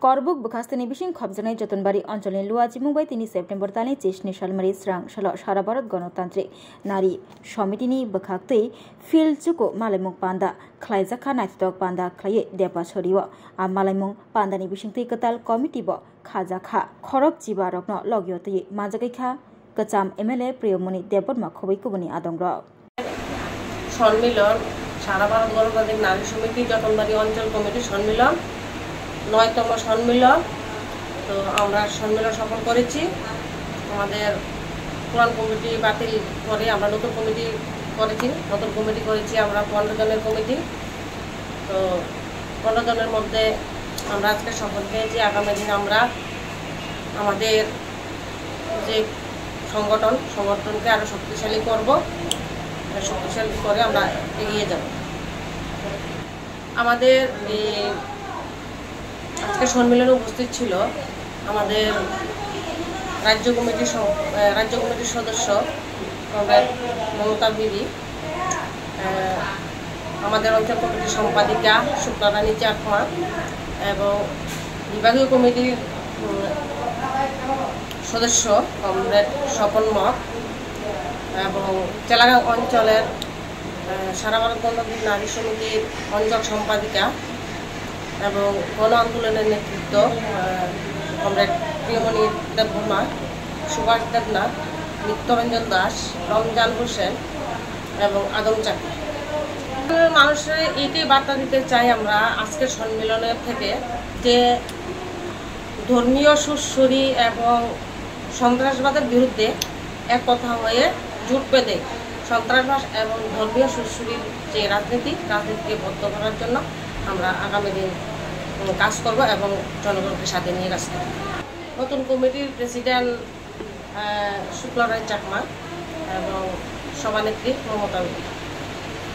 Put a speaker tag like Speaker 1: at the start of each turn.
Speaker 1: করবুক বখাস্তনি বিশিং খবজানাই যতনবাড়ি অঞ্চলের লুয়াজিমুবাই 3 সেপ্টেম্বর তালে 23 সালমারি স্রাং সাল সারা ভারত গণতান্ত্রিক নারী সমিতিনি বখাক্তই ফিল চুকো মালাইমুং পান্ডা খ্লাইজাখা নাইতক পান্ডা খ্লাইয়ে দেপা ছড়িও আর মালাইমুং পান্ডানি বিশিংতই কতাল কমিটি ব খাজাখা খরক জিবা রকন লগিয়তই মাজাগাইখা কচাম এমএলএ প্রিয়মণি দেববর্মা খবই কুবনি আদংর
Speaker 2: সম্মিলন সারা ভারত গণতান্ত্রিক নারী সমিতি যতনবাড়ি অঞ্চল কমিটি সম্মিলন 9তম সম্মিলন। তো আমরা সম্মিলন সফল করেছি। আমাদের পুরান কমিটি বাতিল করে আমরা নতুন কমিটি করেছি আমরা 15 জনের কমিটি। তো 15 জনের মধ্যে আমরা আজকে শপথ পেয়েছি আগামী দিন আমরা আমাদের যে সংগঠনকে আরো শক্তিশালী করব, শক্তিশালী করে আমরা এগিয়ে যাব। আমাদের আজকে সম্মেলনে উপস্থিত ছিল আমাদের রাজ্য কমিটির সদস্য মমতা বিবি, আমাদের অঞ্চল কমিটির সম্পাদিকা শুক্লারানী চাকমা এবং বিভাগীয় কমিটির সদস্য কমরেড স্বপন মক এবং চেলাগাঁও অঞ্চলের সারা ভারত গণতান্ত্রিক নারী সমিতির অঞ্চল সম্পাদিকা এবং গণ আন্দোলনের নেতৃত্ব কমরেড প্রিয়মণি দেববর্মা, সুভাষ দেবনাথ, নিত্যরঞ্জন দাস, রমজান হোসেন এবং আদম চাকরি। মানুষের এইটাই বার্তা দিতে চাই আমরা আজকের সম্মেলনের থেকে যে ধর্মীয় সুরসুরি এবং সন্ত্রাসবাদের বিরুদ্ধে এক কথা হয়ে জোট বেঁধে সন্ত্রাসবাদ এবং ধর্মীয় সুরসুরির যে রাজনীতিকে বদ্ধ করার জন্য আমরা আগামী দিন কাজ করব এবং জনগণকে সাথে নিয়ে কাজ করব। নতুন কমিটির প্রেসিডেন্ট শুক্লারানী চাকমা এবং সভানেত্রী মমতা বিবি।